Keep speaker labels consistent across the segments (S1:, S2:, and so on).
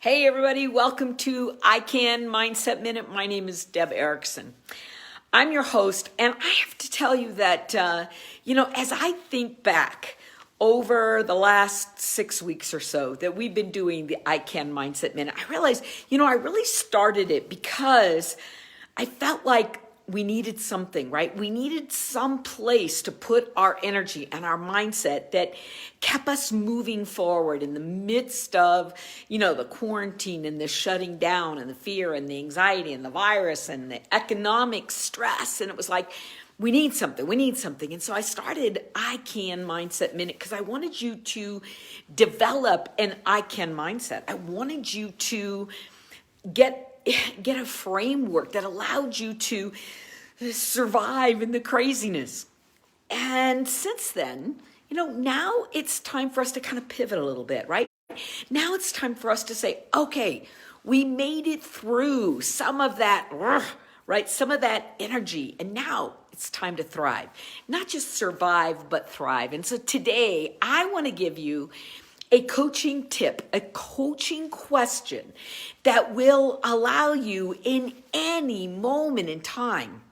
S1: Hey everybody, welcome to ICAN Mindset Minute. My name is Deb Erickson. I'm your host, and I have to tell you that, as I think back over the last 6 weeks or so that we've been doing the ICAN Mindset Minute, I realized, I really started it because I felt like we needed something, right? We needed some place to put our energy and our mindset that kept us moving forward in the midst of, the quarantine and the shutting down and the fear and the anxiety and the virus and the economic stress. And it was like, we need something. And so I started ICAN Mindset Minute because I wanted you to develop an ICAN mindset. I wanted you to get a framework that allowed you to survive in the craziness. And since then, now it's time for us to kind of pivot a little bit, right? Now it's time for us to say, okay, we made it through some of that, right? Some of that energy. And now it's time to thrive, not just survive, but thrive. And so today I want to give you a coaching tip, a coaching question that will allow you in any moment in time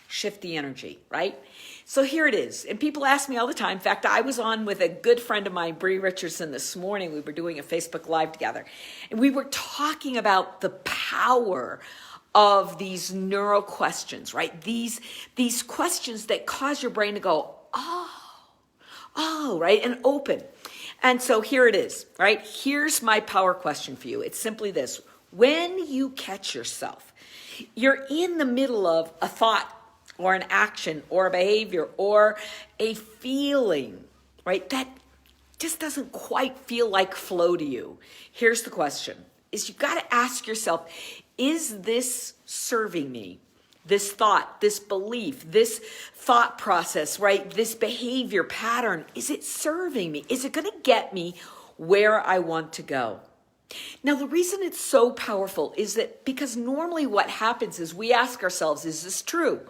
S1: shift the energy, right? So here it is. And people ask me all the time. In fact, I was on with a good friend of mine, Bree Richardson, this morning. We were doing a Facebook Live together. And we were talking about the power of these neural questions, right? These questions that cause your brain to go, oh, right? And open. And so here it is, right? Here's my power question for you. It's simply this. When you catch yourself, you're in the middle of a thought or an action or a behavior or a feeling, right? That just doesn't quite feel like flow to you. Here's the question, is you got to ask yourself, is this serving me? This thought, this belief, this thought process, right? This behavior pattern, is it serving me? Is it going to get me where I want to go? Now, the reason it's so powerful is that because normally what happens is we ask ourselves, is this true?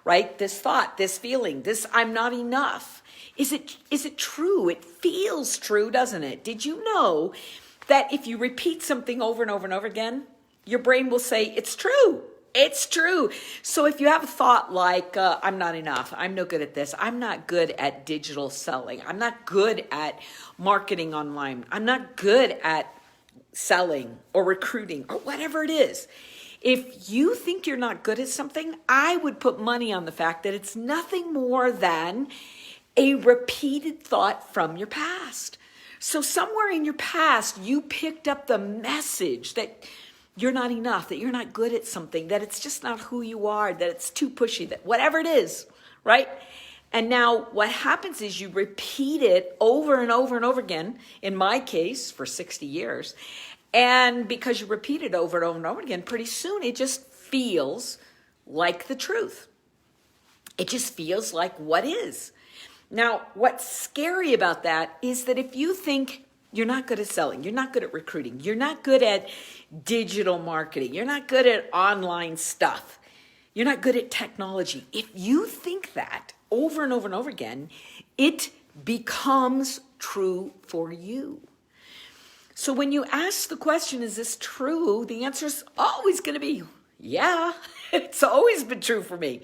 S1: Right? This thought, this feeling, this I'm not enough. Is it true? It feels true, doesn't it? Did you know that if you repeat something over and over and over again, your brain will say, it's true. It's true. So if you have a thought like, I'm not enough, I'm no good at this, I'm not good at digital selling, I'm not good at marketing online, I'm not good at selling or recruiting or whatever it is. If you think you're not good at something, I would put money on the fact that it's nothing more than a repeated thought from your past. So somewhere in your past, you picked up the message that you're not enough, that you're not good at something, that it's just not who you are, that it's too pushy, that whatever it is, right? And now what happens is you repeat it over and over and over again, in my case, for 60 years. And because you repeat it over and over and over again, pretty soon it just feels like the truth. It just feels like what is. Now, what's scary about that is that if you think you're not good at selling, you're not good at recruiting, you're not good at digital marketing, you're not good at online stuff, you're not good at technology. If you think that over and over and over again, it becomes true for you. So when you ask the question, is this true? The answer is always going to be, yeah, it's always been true for me.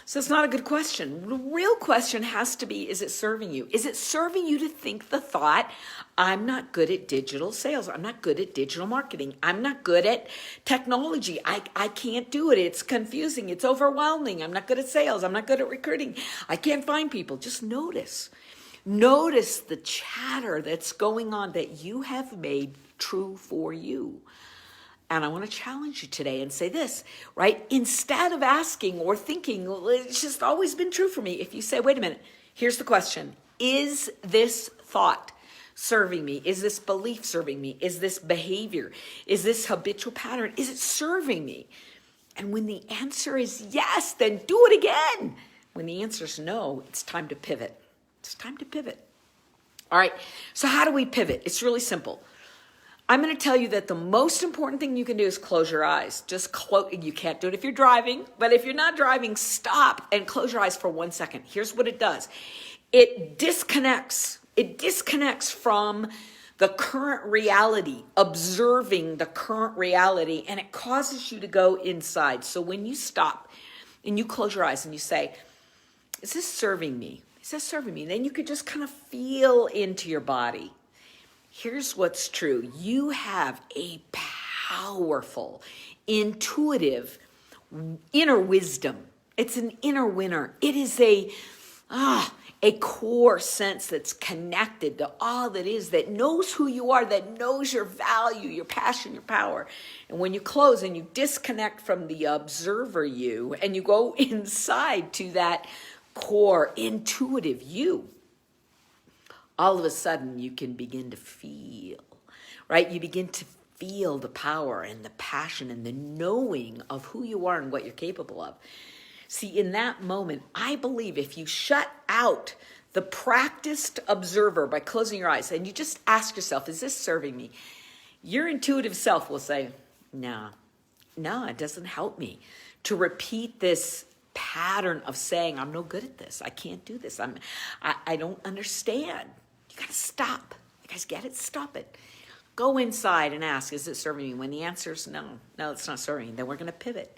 S1: So it's not a good question. The real question has to be, is it serving you? Is it serving you to think the thought, I'm not good at digital sales. I'm not good at digital marketing. I'm not good at technology. I can't do it. It's confusing. It's overwhelming. I'm not good at sales. I'm not good at recruiting. I can't find people. Just notice. Notice the chatter that's going on that you have made true for you. And I want to challenge you today and say this, right? Instead of asking or thinking, well, it's just always been true for me. If you say, wait a minute, here's the question. Is this thought serving me? Is this belief serving me? Is this behavior? Is this habitual pattern? Is it serving me? And when the answer is yes, then do it again. When the answer is no, it's time to pivot. It's time to pivot. All right. So how do we pivot? It's really simple. I'm going to tell you that the most important thing you can do is close your eyes. Just close. You can't do it if you're driving, but if you're not driving, stop and close your eyes for 1 second. Here's what it does. It disconnects from the current reality, observing the current reality, and it causes you to go inside. So when you stop and you close your eyes and you say, is this serving me? Is this serving me? Then you could just kind of feel into your body. Here's what's true. You have a powerful, intuitive inner wisdom. It's an inner winner. It is a core sense that's connected to all that is, that knows who you are, that knows your value, your passion, your power. And when you close and you disconnect from the observer you, and you go inside to that core intuitive you, all of a sudden you can begin to feel, right? You begin to feel the power and the passion and the knowing of who you are and what you're capable of. See, in that moment, I believe if you shut out the practiced observer by closing your eyes and you just ask yourself, is this serving me? Your intuitive self will say, no, it doesn't help me to repeat this pattern of saying, I'm no good at this. I can't do this. I don't understand. You got to stop. You guys get it? Stop it. Go inside and ask, is it serving me? When the answer is no, it's not serving me, then we're going to pivot.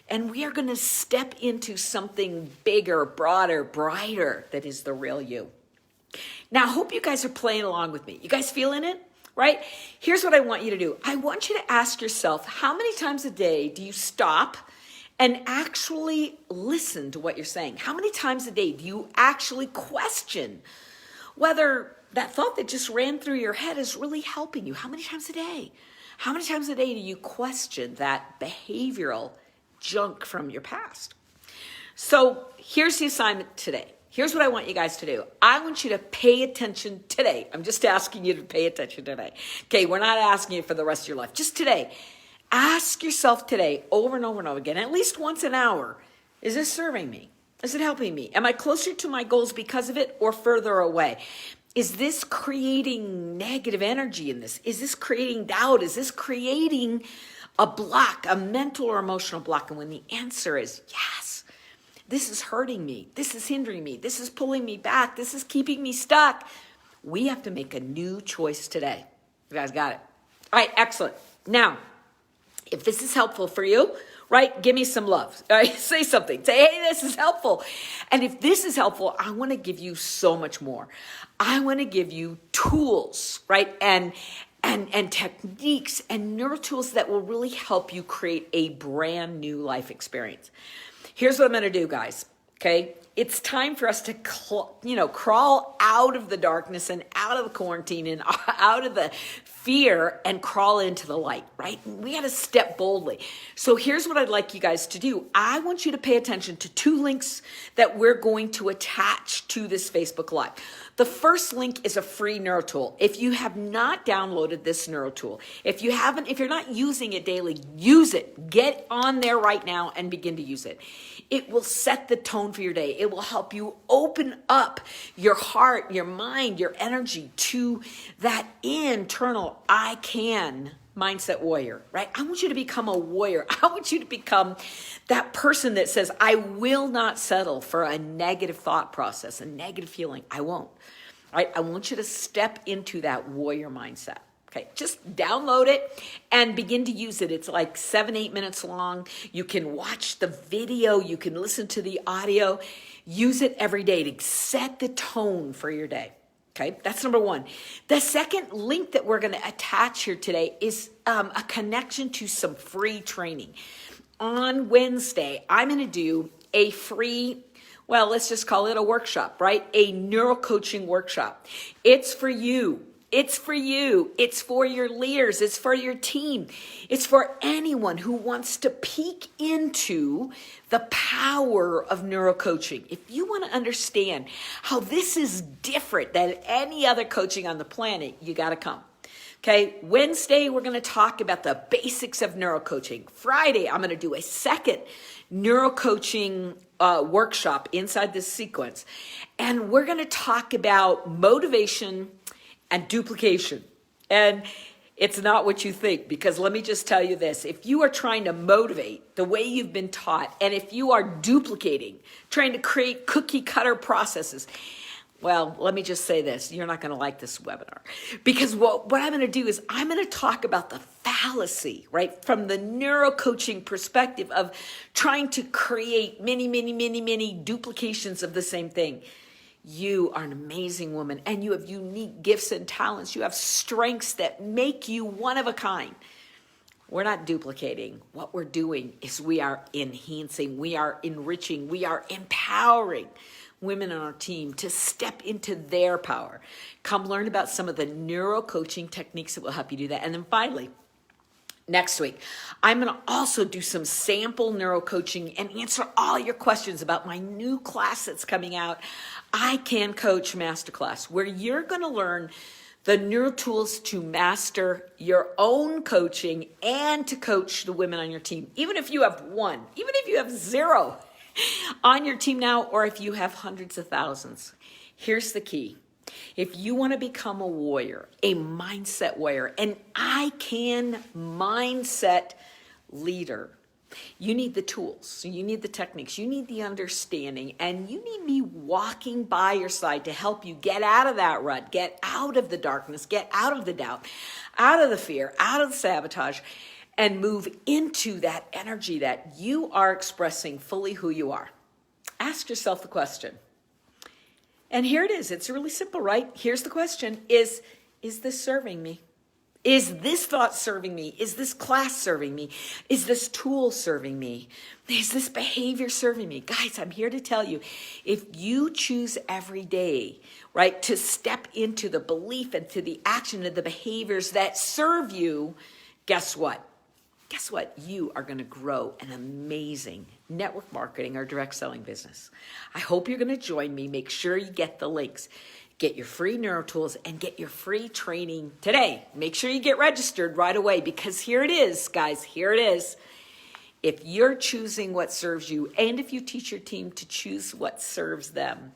S1: And we are going to step into something bigger, broader, brighter that is the real you. Now, I hope you guys are playing along with me. You guys feeling it? Right? Here's what I want you to do. I want you to ask yourself, how many times a day do you stop and actually listen to what you're saying? How many times a day do you actually question whether that thought that just ran through your head is really helping you? How many times a day? How many times a day do you question that behavioral junk from your past? So here's the assignment today. Here's what I want you guys to do. I want you to pay attention today. I'm just asking you to pay attention today. Okay, we're not asking you for the rest of your life. Just today. Ask yourself today over and over and over again, at least once an hour, is this serving me? Is it helping me? Am I closer to my goals because of it or further away? Is this creating negative energy in this? Is this creating doubt? Is this creating a block, a mental or emotional block? And when the answer is yes, this is hurting me, this is hindering me, this is pulling me back, this is keeping me stuck, we have to make a new choice today. You guys got it? All right, excellent. Now, if this is helpful for you, right, give me some love. All right, say something. Say, hey, this is helpful. And if this is helpful, I want to give you so much more. I want to give you tools, right, and techniques and neural tools that will really help you create a brand new life experience. Here's what I'm going to do, guys. Okay, it's time for us to crawl out of the darkness and out of the quarantine and out of the fear and crawl into the light, right? We got to step boldly. So here's what I'd like you guys to do. I want you to pay attention to two links that we're going to attach to this Facebook Live. The first link is a free neuro tool. If you have not downloaded this neuro tool, if you're not using it daily, use it. Get on there right now and begin to use it. It will set the tone for your day. It will help you open up your heart, your mind, your energy to that internal I can mindset warrior, right? I want you to become a warrior. I want you to become that person that says, I will not settle for a negative thought process, a negative feeling. I won't, right? I want you to step into that warrior mindset. Okay, just download it and begin to use it. It's like 7-8 minutes long. You can watch the video. You can listen to the audio. Use it every day to set the tone for your day. Okay, that's number one. The second link that we're going to attach here today is a connection to some free training. On Wednesday, I'm going to do a free, well, let's just call it a workshop, right? A neuro coaching workshop. It's for you. It's for you. It's for your leaders. It's for your team. It's for anyone who wants to peek into the power of neurocoaching. If you want to understand how this is different than any other coaching on the planet, you got to come. Okay, Wednesday, we're going to talk about the basics of neurocoaching. Friday, I'm going to do a second neurocoaching workshop inside this sequence. And we're going to talk about motivation and duplication. And it's not what you think, because let me just tell you this. If you are trying to motivate the way you've been taught, and if you are duplicating, trying to create cookie cutter processes, Well, let me just say this. You're not going to like this webinar because what I'm going to do is I'm going to talk about the fallacy, right? From the neurocoaching perspective of trying to create many duplications of the same thing. You are an amazing woman and you have unique gifts and talents. You have strengths that make you one of a kind. We're not duplicating. What we're doing is we are enhancing, we are enriching, we are empowering women on our team to step into their power. Come learn about some of the neurocoaching techniques that will help you do that. And then finally, next week, I'm going to also do some sample neurocoaching and answer all your questions about my new class that's coming out, ICAN Coach Masterclass, where you're going to learn the neuro tools to master your own coaching and to coach the women on your team. Even if you have one, even if you have zero on your team now, or if you have hundreds of thousands. Here's the key. If you want to become a warrior, a mindset warrior, an ICAN mindset leader, you need the tools, you need the techniques, you need the understanding, and you need me walking by your side to help you get out of that rut, get out of the darkness, get out of the doubt, out of the fear, out of the sabotage, and move into that energy that you are expressing fully who you are. Ask yourself the question. And here it is. It's really simple, right? Here's the question. Is this serving me? Is this thought serving me? Is this class serving me? Is this tool serving me? Is this behavior serving me? Guys, I'm here to tell you, if you choose every day, right, to step into the belief and to the action of the behaviors that serve you, guess what? Guess what? You are going to grow an amazing network marketing or direct selling business. I hope you're going to join me. Make sure you get the links. Get your free neuro tools and get your free training today. Make sure you get registered right away because here it is, guys. Here it is. If you're choosing what serves you and if you teach your team to choose what serves them,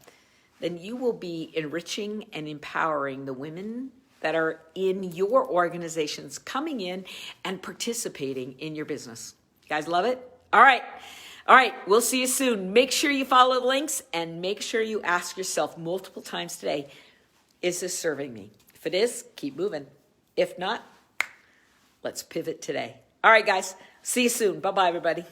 S1: then you will be enriching and empowering the women that are in your organizations coming in and participating in your business. You guys love it? All right. We'll see you soon. Make sure you follow the links and make sure you ask yourself multiple times today, is this serving me? If it is, keep moving. If not, let's pivot today. All right, guys. See you soon. Bye-bye, everybody.